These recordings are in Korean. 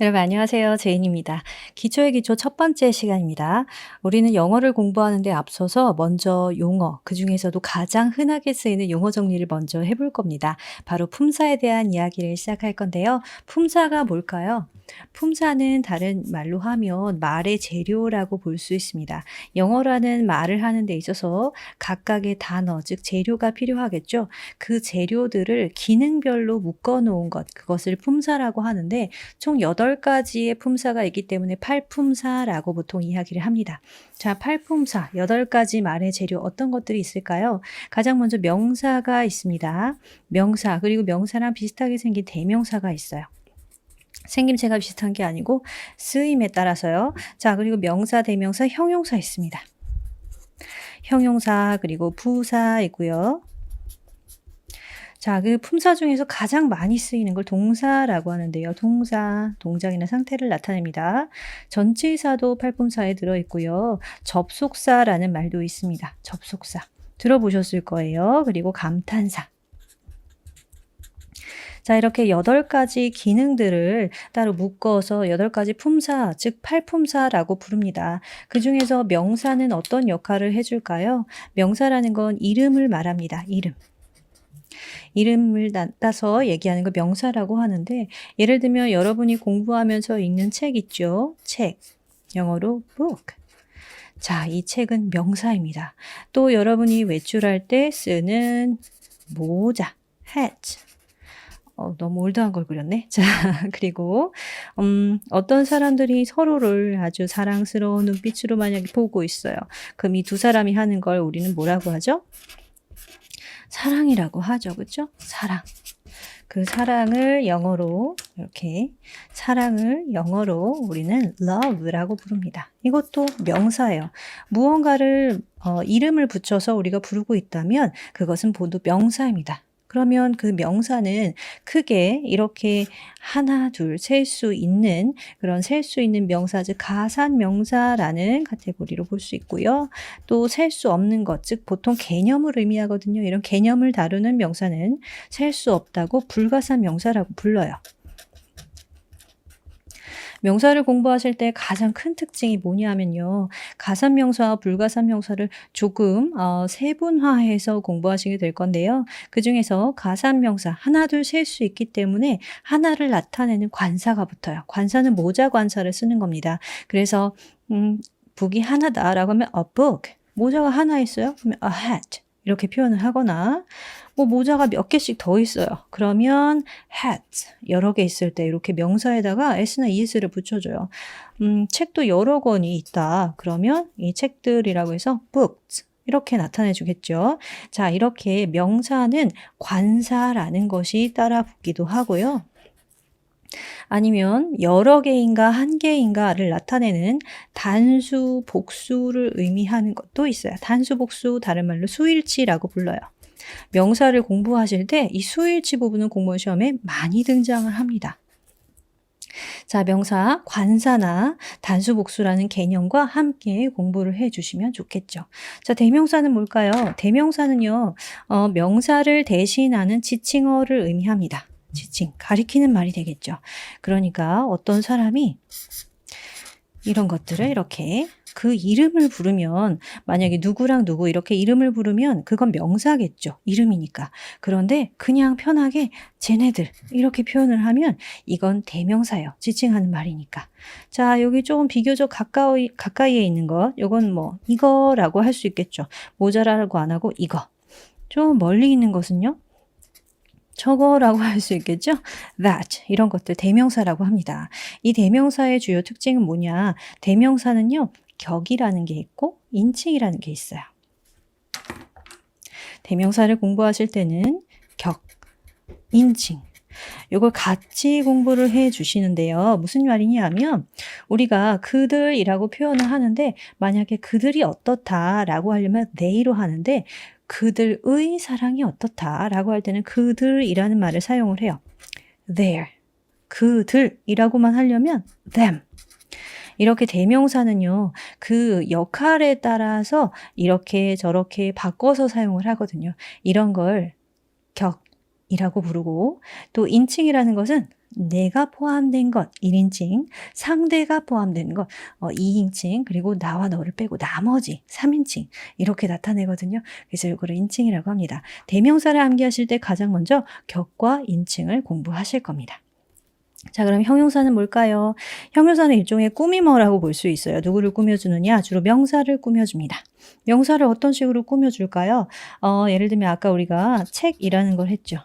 여러분 안녕하세요. 제인입니다. 기초의 기초 첫 번째 시간입니다. 우리는 영어를 공부하는데 앞서서 먼저 용어, 그중에서도 가장 흔하게 쓰이는 용어 정리를 먼저 해볼 겁니다. 바로 품사에 대한 이야기를 시작할 건데요. 품사가 뭘까요? 품사는 다른 말로 하면 말의 재료라고 볼 수 있습니다. 영어라는 말을 하는 데 있어서 각각의 단어, 즉 재료가 필요하겠죠. 그 재료들을 기능별로 묶어 놓은 것, 그것을 품사라고 하는데 총 8가지의 품사가 있기 때문에 팔품사라고 보통 이야기를 합니다. 자, 팔품사, 8가지 말의 재료 어떤 것들이 있을까요? 가장 먼저 명사가 있습니다. 명사, 그리고 명사랑 비슷하게 생긴 대명사가 있어요. 생김새가 비슷한 게 아니고 쓰임에 따라서요. 자, 그리고 명사, 대명사, 형용사 있습니다. 형용사, 그리고 부사 있고요. 자, 그 품사 중에서 가장 많이 쓰이는 걸 동사라고 하는데요. 동사, 동작이나 상태를 나타냅니다. 전치사도 팔품사에 들어있고요. 접속사라는 말도 있습니다. 접속사. 들어보셨을 거예요. 그리고 감탄사. 자, 이렇게 8가지 기능들을 따로 묶어서 8가지 품사, 즉 팔품사라고 부릅니다. 그 중에서 명사는 어떤 역할을 해줄까요? 명사라는 건 이름을 말합니다. 이름. 이름을 따서 얘기하는 걸 명사라고 하는데, 예를 들면 여러분이 공부하면서 읽는 책 있죠? 책. 영어로 book. 자, 이 책은 명사입니다. 또 여러분이 외출할 때 쓰는 모자, hat. 너무 올드한 걸 그렸네. 자, 그리고 어떤 사람들이 서로를 아주 사랑스러운 눈빛으로 만약에 보고 있어요. 그럼 이 두 사람이 하는 걸 우리는 뭐라고 하죠? 사랑이라고 하죠. 그렇죠? 사랑. 그 사랑을 영어로 이렇게 사랑을 영어로 우리는 love라고 부릅니다. 이것도 명사예요. 무언가를 이름을 붙여서 우리가 부르고 있다면 그것은 모두 명사입니다. 그러면 그 명사는 크게 이렇게 하나, 둘, 셀 수 있는 그런 셀 수 있는 명사, 즉 가산명사라는 카테고리로 볼 수 있고요. 또 셀 수 없는 것, 즉 보통 개념을 의미하거든요. 이런 개념을 다루는 명사는 셀 수 없다고 불가산명사라고 불러요. 명사를 공부하실 때 가장 큰 특징이 뭐냐면요. 가산명사와 불가산명사를 조금 세분화해서 공부하시게 될 건데요. 그중에서 가산명사 하나 둘 셀 수 있기 때문에 하나를 나타내는 관사가 붙어요. 관사는 모자 관사를 쓰는 겁니다. 그래서 북이 하나다라고 하면 a book. 모자가 하나 있어요? 그러면 a hat. 이렇게 표현을 하거나 모자가 몇 개씩 더 있어요. 그러면 hats 여러 개 있을 때 이렇게 명사에다가 s나 es를 붙여줘요. 책도 여러 권이 있다. 그러면 이 책들이라고 해서 books 이렇게 나타내 주겠죠. 자, 이렇게 명사는 관사라는 것이 따라 붙기도 하고요. 아니면 여러 개인가 한 개인가를 나타내는 단수, 복수를 의미하는 것도 있어요. 단수, 복수, 다른 말로 수일치라고 불러요. 명사를 공부하실 때 이 수일치 부분은 공무원 시험에 많이 등장을 합니다. 자, 명사, 관사나 단수복수라는 개념과 함께 공부를 해주시면 좋겠죠. 자, 대명사는 뭘까요? 대명사는요, 명사를 대신하는 지칭어를 의미합니다. 지칭, 가리키는 말이 되겠죠. 그러니까 어떤 사람이 이런 것들을 이렇게 그 이름을 부르면 만약에 누구랑 누구 이렇게 이름을 부르면 그건 명사겠죠. 이름이니까. 그런데 그냥 편하게 쟤네들 이렇게 표현을 하면 이건 대명사예요. 지칭하는 말이니까. 자, 여기 조금 비교적 가까이에 있는 것. 요건 이거라고 할 수 있겠죠. 모자라고 안 하고 이거. 좀 멀리 있는 것은요. 저거라고 할 수 있겠죠? that 이런 것들 대명사라고 합니다. 이 대명사의 주요 특징은 뭐냐? 대명사는요. 격이라는 게 있고 인칭이라는 게 있어요. 대명사를 공부하실 때는 격, 인칭 이걸 같이 공부를 해 주시는데요. 무슨 말이냐 하면 우리가 그들이라고 표현을 하는데 만약에 그들이 어떻다라고 하려면 they로 하는데 그들의 사랑이 어떻다라고 할 때는 그들이라는 말을 사용을 해요. their, 그들이라고만 하려면 them. 이렇게 대명사는요. 그 역할에 따라서 이렇게 저렇게 바꿔서 사용을 하거든요. 이런 걸 격이라고 부르고 또 인칭이라는 것은 내가 포함된 것 1인칭, 상대가 포함된 것 2인칭, 그리고 나와 너를 빼고 나머지 3인칭 이렇게 나타내거든요. 그래서 이거를 인칭이라고 합니다. 대명사를 암기하실 때 가장 먼저 격과 인칭을 공부하실 겁니다. 자, 그럼 형용사는 뭘까요? 형용사는 일종의 꾸미머라고 볼 수 있어요. 누구를 꾸며주느냐? 주로 명사를 꾸며줍니다. 명사를 어떤 식으로 꾸며줄까요? 예를 들면 아까 우리가 책이라는 걸 했죠.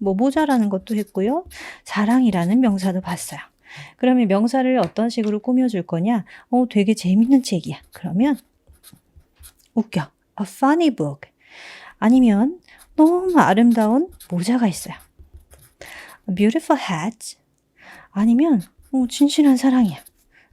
뭐 모자라는 것도 했고요. 사랑이라는 명사도 봤어요. 그러면 명사를 어떤 식으로 꾸며줄 거냐? 되게 재밌는 책이야. 그러면 웃겨. A funny book. 아니면 너무 아름다운 모자가 있어요. A beautiful hat. 아니면 진실한 사랑이야.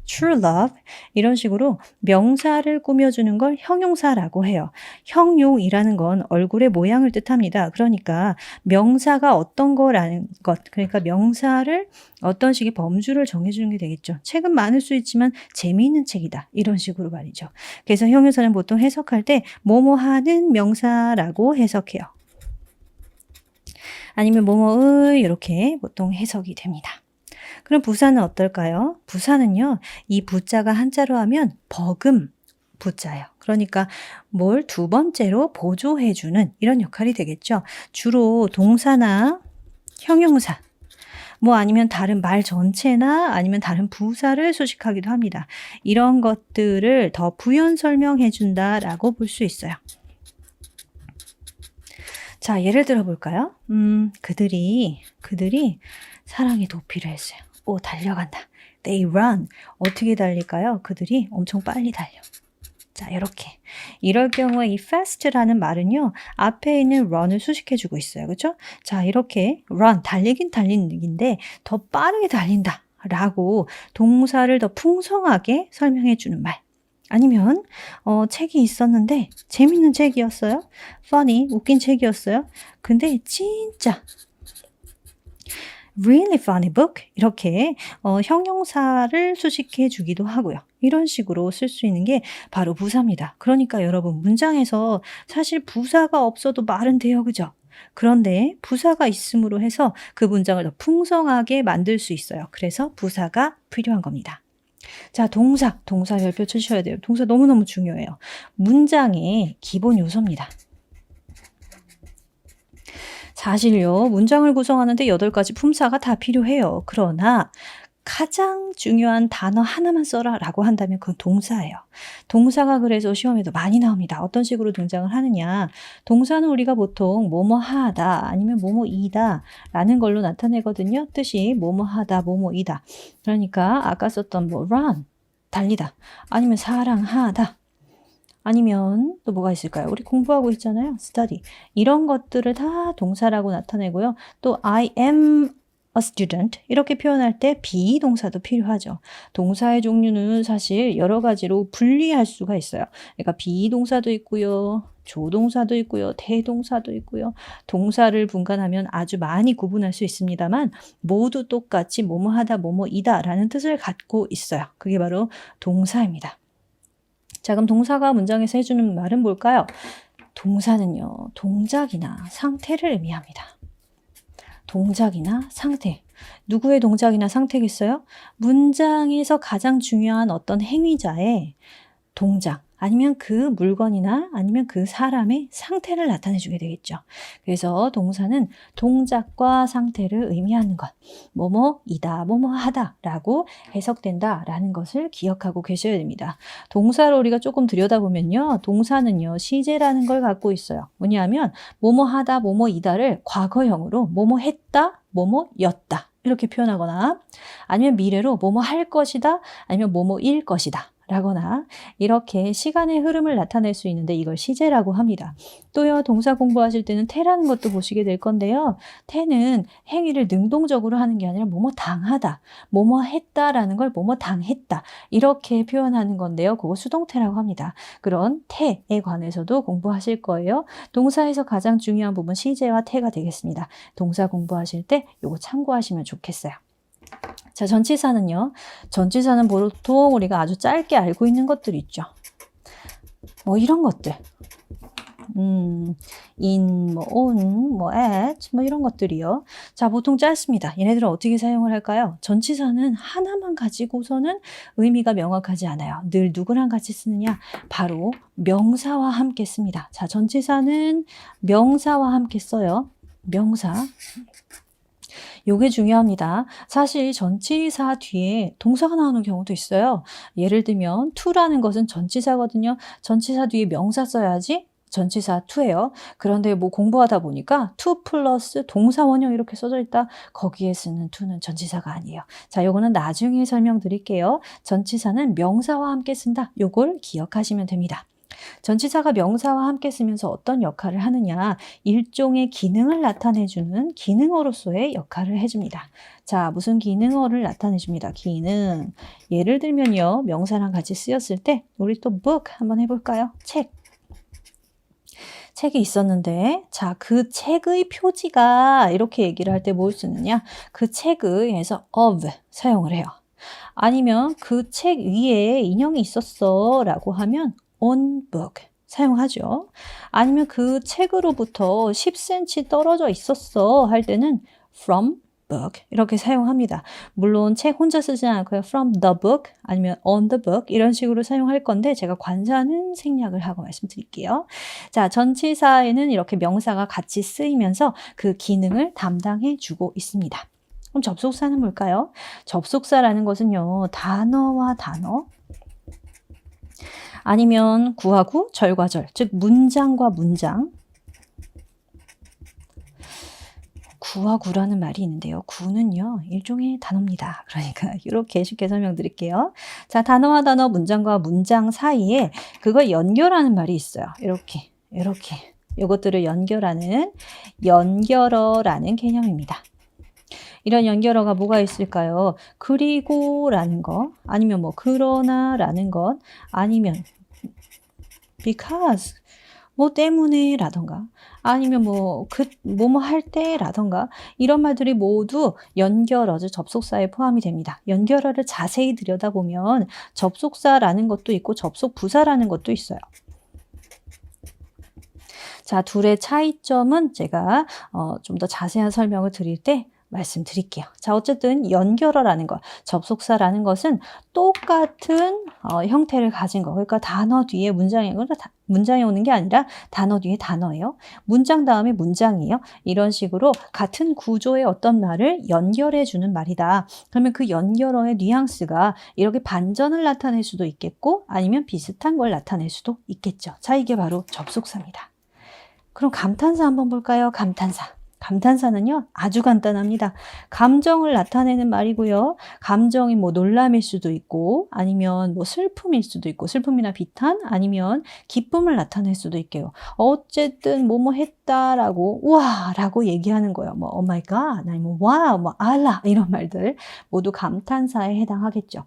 True love. 이런 식으로 명사를 꾸며주는 걸 형용사라고 해요. 형용이라는 건 얼굴의 모양을 뜻합니다. 그러니까 명사가 어떤 거라는 것, 그러니까 명사를 어떤 식의 범주를 정해주는 게 되겠죠. 책은 많을 수 있지만 재미있는 책이다. 이런 식으로 말이죠. 그래서 형용사는 보통 해석할 때 뭐뭐 하는 명사라고 해석해요. 아니면 뭐뭐의 이렇게 보통 해석이 됩니다. 그럼 부사는 어떨까요? 부사는요, 이 부자가 한자로 하면 버금 부자예요. 그러니까 뭘 두 번째로 보조해주는 이런 역할이 되겠죠. 주로 동사나 형용사, 뭐 아니면 다른 말 전체나 아니면 다른 부사를 수식하기도 합니다. 이런 것들을 더 부연 설명해준다라고 볼 수 있어요. 자, 예를 들어 볼까요? 그들이 사랑의 도피를 했어요. 달려간다. They run. 어떻게 달릴까요? 그들이 엄청 빨리 달려. 자, 이렇게. 이럴 경우에 이 fast라는 말은요, 앞에 있는 run을 수식해주고 있어요. 그렇죠? 자, 이렇게 run, 달리긴 달리는데 더 빠르게 달린다 라고 동사를 더 풍성하게 설명해주는 말. 아니면 책이 있었는데 재밌는 책이었어요. funny, 웃긴 책이었어요. 근데 진짜 really funny book 이렇게 형용사를 수식해 주기도 하고요. 이런 식으로 쓸 수 있는 게 바로 부사입니다. 그러니까 여러분 문장에서 사실 부사가 없어도 말은 돼요. 그죠? 그런데 부사가 있음으로 해서 그 문장을 더 풍성하게 만들 수 있어요. 그래서 부사가 필요한 겁니다. 자, 동사 별표 쳐주셔야 돼요. 동사 너무너무 중요해요. 문장의 기본 요소입니다. 사실요, 문장을 구성하는데 8가지 품사가 다 필요해요. 그러나 가장 중요한 단어 하나만 써라 라고 한다면 그건 동사예요. 동사가 그래서 시험에도 많이 나옵니다. 어떤 식으로 등장을 하느냐. 동사는 우리가 보통 뭐뭐 하다 아니면 뭐뭐이다 라는 걸로 나타내거든요. 뜻이 뭐뭐 하다, 뭐뭐이다. 그러니까 아까 썼던 뭐 run, 달리다 아니면 사랑하다. 아니면 또 뭐가 있을까요? 우리 공부하고 있잖아요. study. 이런 것들을 다 동사라고 나타내고요. 또 I am a student 이렇게 표현할 때 비동사도 필요하죠. 동사의 종류는 사실 여러 가지로 분리할 수가 있어요. 그러니까 비동사도 있고요. 조동사도 있고요. 대동사도 있고요. 동사를 분간하면 아주 많이 구분할 수 있습니다만 모두 똑같이 뭐뭐 하다, 뭐뭐이다 라는 뜻을 갖고 있어요. 그게 바로 동사입니다. 자, 그럼 동사가 문장에서 해주는 말은 뭘까요? 동사는요, 동작이나 상태를 의미합니다. 동작이나 상태. 누구의 동작이나 상태겠어요? 문장에서 가장 중요한 어떤 행위자의 동작, 아니면 그 물건이나 아니면 그 사람의 상태를 나타내 주게 되겠죠. 그래서 동사는 동작과 상태를 의미하는 것, 뭐뭐이다, 뭐뭐하다 라고 해석된다 라는 것을 기억하고 계셔야 됩니다. 동사를 우리가 조금 들여다보면요, 동사는요 시제라는 걸 갖고 있어요. 뭐냐면 뭐뭐하다, 뭐뭐이다를 과거형으로 뭐뭐했다, 뭐뭐였다 이렇게 표현하거나, 아니면 미래로 뭐뭐할 것이다, 아니면 뭐뭐일 것이다 라거나 이렇게 시간의 흐름을 나타낼 수 있는데 이걸 시제라고 합니다. 또요, 동사 공부하실 때는 태라는 것도 보시게 될 건데요. 태는 행위를 능동적으로 하는 게 아니라 뭐뭐 당하다, 뭐뭐 했다라는 걸 뭐뭐 당했다 이렇게 표현하는 건데요. 그거 수동태라고 합니다. 그런 태에 관해서도 공부하실 거예요. 동사에서 가장 중요한 부분 시제와 태가 되겠습니다. 동사 공부하실 때 이거 참고하시면 좋겠어요. 자, 전치사는요. 전치사는 보통 우리가 아주 짧게 알고 있는 것들이 있죠. 뭐 이런 것들. in, 뭐 on, 뭐 at, 뭐 이런 것들이요. 자, 보통 짧습니다. 얘네들은 어떻게 사용을 할까요? 전치사는 하나만 가지고서는 의미가 명확하지 않아요. 늘 누구랑 같이 쓰느냐? 바로 명사와 함께 씁니다. 자, 전치사는 명사와 함께 써요. 명사. 요게 중요합니다. 사실 전치사 뒤에 동사가 나오는 경우도 있어요. 예를 들면 to라는 것은 전치사거든요. 전치사 뒤에 명사 써야지 전치사 to예요. 그런데 뭐 공부하다 보니까 to 플러스 동사 원형 이렇게 써져 있다. 거기에 쓰는 to는 전치사가 아니에요. 자, 요거는 나중에 설명드릴게요. 전치사는 명사와 함께 쓴다. 요걸 기억하시면 됩니다. 전치사가 명사와 함께 쓰면서 어떤 역할을 하느냐, 일종의 기능을 나타내주는 기능어로서의 역할을 해줍니다. 자, 무슨 기능어를 나타내줍니다. 기능. 예를 들면요, 명사랑 같이 쓰였을 때 우리 또 book 한번 해볼까요? 책. 책이 있었는데, 자, 그 책의 표지가 이렇게 얘기를 할 때 뭘 쓰느냐? 그 책의에서 of 사용을 해요. 아니면 그 책 위에 인형이 있었어 라고 하면 on book 사용하죠. 아니면 그 책으로부터 10cm 떨어져 있었어 할 때는 from book 이렇게 사용합니다. 물론 책 혼자 쓰지 않고요. from the book 아니면 on the book 이런 식으로 사용할 건데 제가 관사는 생략을 하고 말씀드릴게요. 자, 전치사에는 이렇게 명사가 같이 쓰이면서 그 기능을 담당해 주고 있습니다. 그럼 접속사는 뭘까요? 접속사라는 것은요. 단어와 단어 아니면 구하고 절과 절, 즉 문장과 문장. 구하구라는 말이 있는데요. 구는요. 일종의 단어입니다. 그러니까 이렇게 쉽게 설명드릴게요. 자, 단어와 단어, 문장과 문장 사이에 그걸 연결하는 말이 있어요. 이렇게. 이것들을 연결하는 연결어라는 개념입니다. 이런 연결어가 뭐가 있을까요? 그리고라는 거, 아니면 뭐 그러나라는 것, 아니면 because 뭐 때문에라던가 아니면 뭐뭐 할 때라던가 이런 말들이 모두 연결어, 즉 접속사에 포함이 됩니다. 연결어를 자세히 들여다보면 접속사라는 것도 있고 접속부사라는 것도 있어요. 자, 둘의 차이점은 제가 좀 더 자세한 설명을 드릴 때 말씀드릴게요. 자, 어쨌든 연결어라는 것, 접속사라는 것은 똑같은 형태를 가진 거. 그러니까 단어 뒤에 문장이 오는 게 아니라 단어 뒤에 단어예요. 문장 다음에 문장이에요. 이런 식으로 같은 구조의 어떤 말을 연결해 주는 말이다. 그러면 그 연결어의 뉘앙스가 이렇게 반전을 나타낼 수도 있겠고 아니면 비슷한 걸 나타낼 수도 있겠죠. 자, 이게 바로 접속사입니다. 그럼 감탄사 한번 볼까요? 감탄사. 감탄사는요, 아주 간단합니다. 감정을 나타내는 말이고요. 감정이 뭐 놀람일 수도 있고, 아니면 뭐 슬픔일 수도 있고, 슬픔이나 비탄, 아니면 기쁨을 나타낼 수도 있게요. 어쨌든 뭐뭐 했다라고, 우와! 라고 얘기하는 거예요. 뭐, 오 마이 갓, 아니면 와우, 뭐, 알라, 이런 말들 모두 감탄사에 해당하겠죠.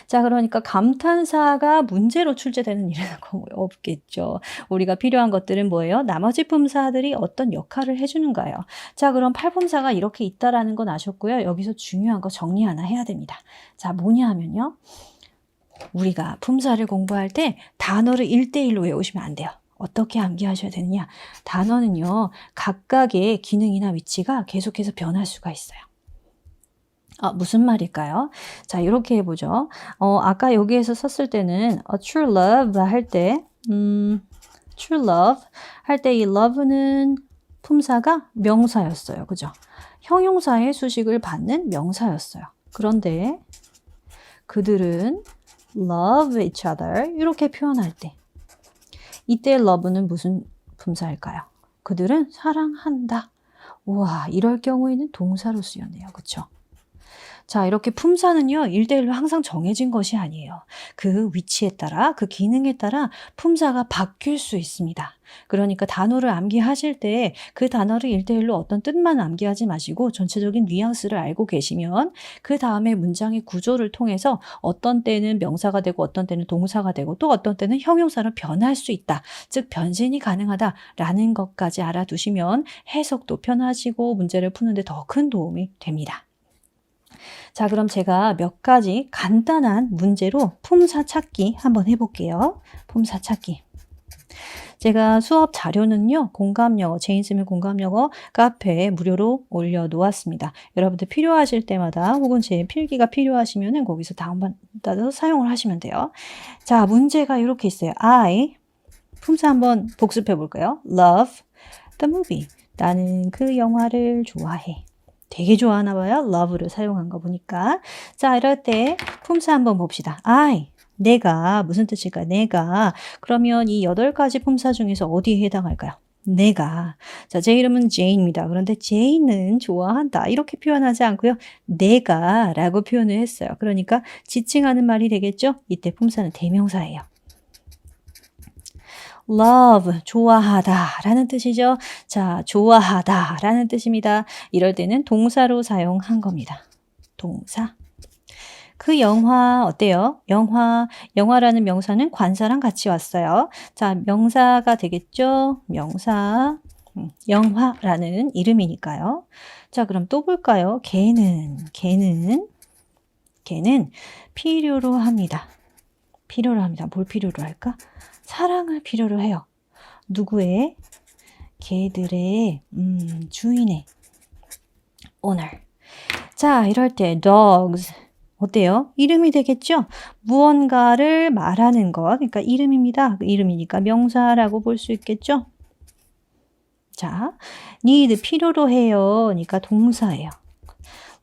자, 그러니까 감탄사가 문제로 출제되는 일은 거의 없겠죠. 우리가 필요한 것들은 뭐예요? 나머지 품사들이 어떤 역할을 해주는가요? 자, 그럼 팔품사가 이렇게 있다라는 건 아셨고요. 여기서 중요한 거 정리 하나 해야 됩니다. 자, 뭐냐 하면요. 우리가 품사를 공부할 때 단어를 1대1로 외우시면 안 돼요. 어떻게 암기하셔야 되느냐? 단어는요. 각각의 기능이나 위치가 계속해서 변할 수가 있어요. 무슨 말일까요? 자, 이렇게 해보죠. 아까 여기에서 썼을 때는 true love 할 때, true love 할 때 이 love는 품사가 명사였어요. 그죠? 형용사의 수식을 받는 명사였어요. 그런데 그들은 love each other 이렇게 표현할 때 이때 love는 무슨 품사일까요? 그들은 사랑한다. 우와, 이럴 경우에는 동사로 쓰였네요. 그쵸? 자, 이렇게 품사는요, 1대1로 항상 정해진 것이 아니에요. 그 위치에 따라, 그 기능에 따라 품사가 바뀔 수 있습니다. 그러니까 단어를 암기하실 때 그 단어를 1대1로 어떤 뜻만 암기하지 마시고 전체적인 뉘앙스를 알고 계시면 그 다음에 문장의 구조를 통해서 어떤 때는 명사가 되고 어떤 때는 동사가 되고 또 어떤 때는 형용사로 변할 수 있다. 즉 변신이 가능하다라는 것까지 알아두시면 해석도 편하시고 문제를 푸는데 더 큰 도움이 됩니다. 자, 그럼 제가 몇 가지 간단한 문제로 품사 찾기 한번 해볼게요. 품사 찾기. 제가 수업 자료는요. 공감영어, 제인스미 공감영어 카페에 무료로 올려놓았습니다. 여러분들 필요하실 때마다 혹은 제 필기가 필요하시면 거기서 다운받아서 사용을 하시면 돼요. 자, 문제가 이렇게 있어요. I, 품사 한번 복습해 볼까요? Love the movie. 나는 그 영화를 좋아해. 되게 좋아하나 봐요. love를 사용한 거 보니까. 자, 이럴 때 품사 한번 봅시다. I, 내가 무슨 뜻일까요? 내가. 그러면 이 8가지 품사 중에서 어디에 해당할까요? 내가. 자, 제 이름은 제인입니다. 그런데 제인은 좋아한다. 이렇게 표현하지 않고요. 내가 라고 표현을 했어요. 그러니까 지칭하는 말이 되겠죠? 이때 품사는 대명사예요. love, 좋아하다 라는 뜻이죠. 자, 좋아하다 라는 뜻입니다. 이럴 때는 동사로 사용한 겁니다. 동사. 그 영화 어때요? 영화라는 명사는 관사랑 같이 왔어요. 자, 명사가 되겠죠? 명사, 영화라는 이름이니까요. 자, 그럼 또 볼까요? 걔는 필요로 합니다. 필요로 합니다. 뭘 필요로 할까? 사랑을 필요로 해요. 누구의? 개들의, 주인의, owner. 자, 이럴 때 dogs. 어때요? 이름이 되겠죠? 무언가를 말하는 것. 그러니까 이름입니다. 이름이니까 명사라고 볼 수 있겠죠? 자, need 필요로 해요. 그러니까 동사예요.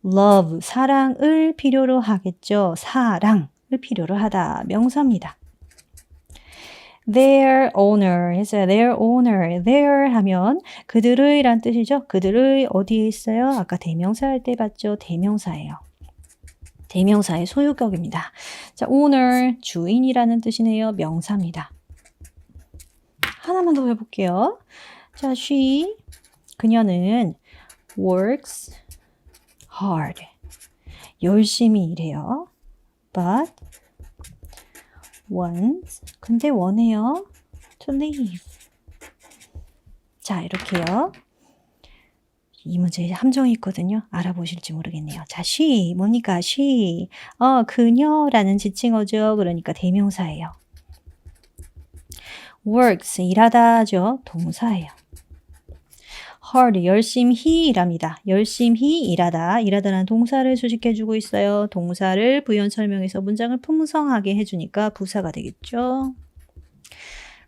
love 사랑을 필요로 하겠죠. 사랑을 필요로 하다. 명사입니다. their owner 했어요. their owner. their 하면 그들의 란 뜻이죠. 그들의 어디에 있어요? 아까 대명사 할 때 봤죠? 대명사예요. 대명사의 소유격입니다. 자, owner 주인이라는 뜻이네요. 명사입니다. 하나만 더 해볼게요. 자, she 그녀는 works hard 열심히 일해요. but wants 근데 원해요. to leave. 자, 이렇게요. 이 문제에 함정이 있거든요. 알아보실지 모르겠네요. 자, she 뭡니까? she 그녀라는 지칭어죠. 그러니까 대명사예요. works 일하다죠. 동사예요. hard 열심히 일합니다. 열심히 일하다라는 동사를 수식해주고 있어요. 동사를 부연 설명해서 문장을 풍성하게 해주니까 부사가 되겠죠.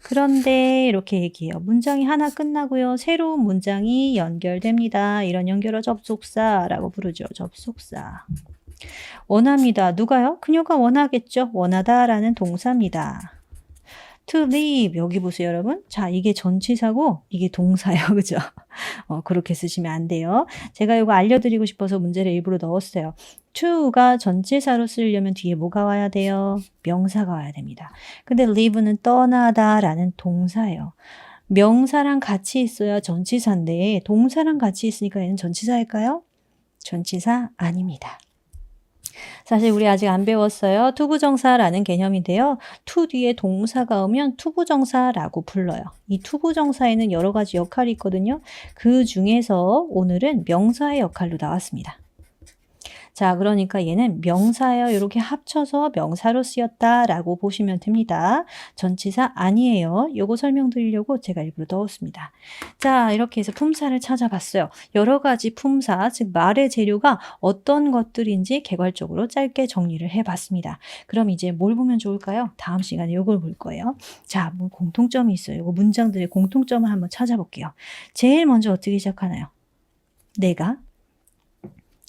그런데 이렇게 얘기해요. 문장이 하나 끝나고요. 새로운 문장이 연결됩니다. 이런 연결어 접속사라고 부르죠. 접속사. 원합니다. 누가요? 그녀가 원하겠죠. 원하다라는 동사입니다. to leave 여기 보세요 여러분. 자, 이게 전치사고 이게 동사예요. 그죠? 그렇게 쓰시면 안 돼요. 제가 이거 알려드리고 싶어서 문제를 일부러 넣었어요. to가 전치사로 쓰려면 뒤에 뭐가 와야 돼요? 명사가 와야 됩니다. 근데 leave는 떠나다라는 동사예요. 명사랑 같이 있어야 전치사인데 동사랑 같이 있으니까 얘는 전치사일까요? 전치사 아닙니다. 사실 우리 아직 안 배웠어요. 투부정사라는 개념인데요. to 뒤에 동사가 오면 투부정사라고 불러요. 이 투부정사에는 여러 가지 역할이 있거든요. 그 중에서 오늘은 명사의 역할로 나왔습니다. 자, 그러니까 얘는 명사예요. 이렇게 합쳐서 명사로 쓰였다라고 보시면 됩니다. 전치사 아니에요. 요거 설명드리려고 제가 일부러 넣었습니다. 자, 이렇게 해서 품사를 찾아봤어요. 여러 가지 품사, 즉 말의 재료가 어떤 것들인지 개괄적으로 짧게 정리를 해봤습니다. 그럼 이제 뭘 보면 좋을까요? 다음 시간에 요걸 볼 거예요. 자, 뭐 공통점이 있어요. 요거 문장들의 공통점을 한번 찾아볼게요. 제일 먼저 어떻게 시작하나요? 내가,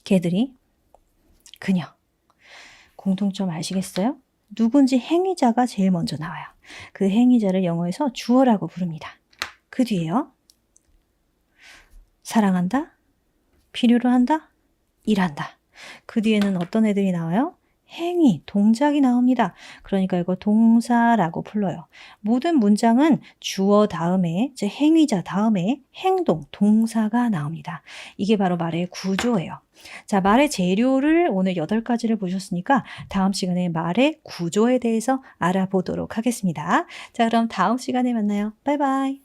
걔들이, 그녀. 공통점 아시겠어요? 누군지 행위자가 제일 먼저 나와요. 그 행위자를 영어에서 주어라고 부릅니다. 그 뒤에요. 사랑한다, 필요로 한다, 일한다. 그 뒤에는 어떤 애들이 나와요? 행위, 동작이 나옵니다. 그러니까 이거 동사라고 불러요. 모든 문장은 주어 다음에, 즉 행위자 다음에 행동, 동사가 나옵니다. 이게 바로 말의 구조예요. 자, 말의 재료를 오늘 8가지를 보셨으니까 다음 시간에 말의 구조에 대해서 알아보도록 하겠습니다. 자, 그럼 다음 시간에 만나요. 바이바이.